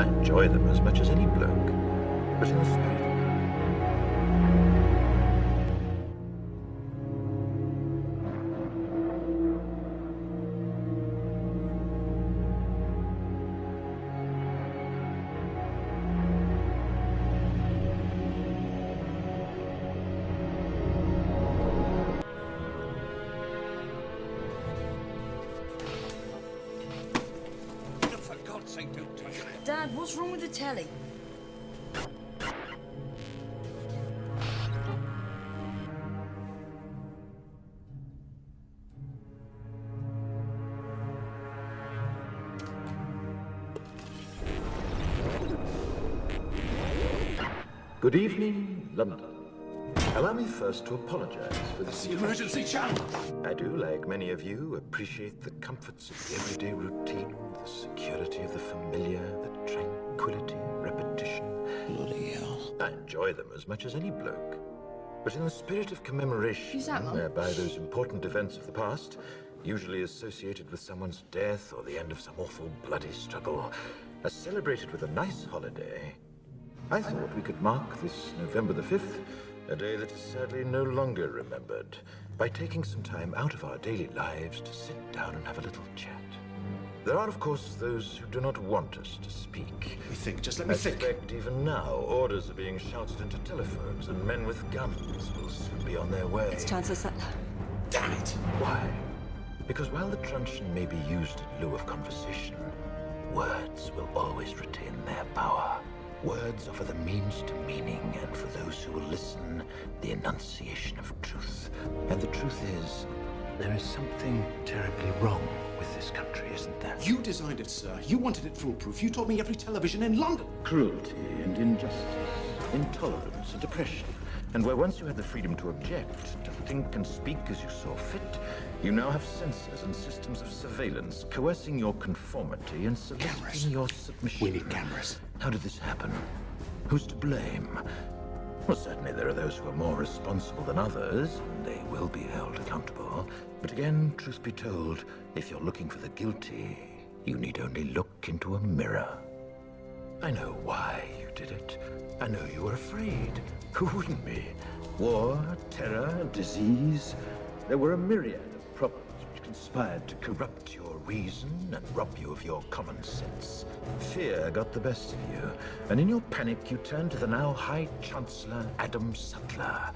I enjoy them as much as any bloke, but in the spirit. Dad, what's wrong with the telly? Good evening, London. Allow me first to apologize for this. The emergency channel! I do, like many of you, appreciate the comforts of the everyday routine, the security of the familiar, the tranquility of repetition. Bloody hell. I enjoy them as much as any bloke. But in the spirit of commemoration, Who's that, Mum? whereby those important events of the past, usually associated with someone's death or the end of some awful bloody struggle, are celebrated with a nice holiday, I thought we could mark this November the 5th, a day that is sadly no longer remembered, by taking some time out of our daily lives to sit down and have a little chat. There are, of course, those who do not want us to speak. Let me think, just let me I think. suspect even now, orders are being shouted into telephones, and men with guns will soon be on their way. It's Chancellor Sattler. Damn it! Why? Because while the truncheon may be used in lieu of conversation, words will always retain their power. Words offer the means to meaning, and for those who will listen, the enunciation of truth. And the truth is, there is something terribly wrong with this country, isn't there? You designed it, sir. You wanted it foolproof. You told me every television in London. Cruelty and injustice, intolerance and oppression. And where once you had the freedom to object, to think and speak as you saw fit, you now have censors and systems of surveillance coercing your conformity and soliciting your submission. We need cameras. How did this happen? Who's to blame? Well, certainly there are those who are more responsible than others, and they will be held accountable. But again, truth be told, if you're looking for the guilty, you need only look into a mirror. I know why you did it. I know you were afraid. Who wouldn't be? War, terror, disease. There were a myriad of problems which conspired to corrupt your reason and rob you of your common sense. Fear got the best of you, and in your panic you turned to the now High Chancellor Adam Sattler.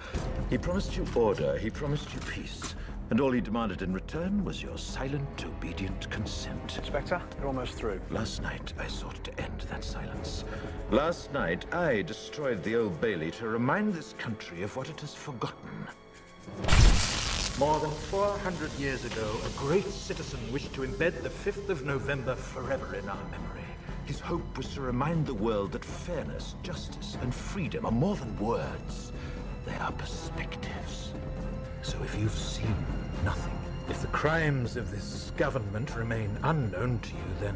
He promised you order, he promised you peace, and all he demanded in return was your silent, obedient consent. Inspector, you're almost through. Last night, I sought to end that silence. Last night, I destroyed the Old Bailey to remind this country of what it has forgotten. More than 400 years ago, a great citizen wished to embed the 5th of November forever in our memory. His hope was to remind the world that fairness, justice, and freedom are more than words. They are perspectives. So if you've seen nothing, if the crimes of this government remain unknown to you, then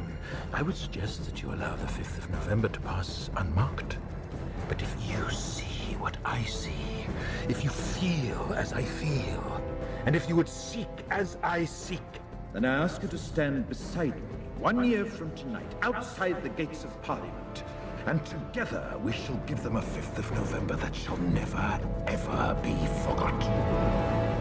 I would suggest that you allow the 5th of November to pass unmarked. But if you see what I see, if you feel as I feel, and if you would seek as I seek, then I ask you to stand beside me 1 year from tonight, outside the gates of Parliament, and together we shall give them a 5th of November that shall never, ever be forgotten.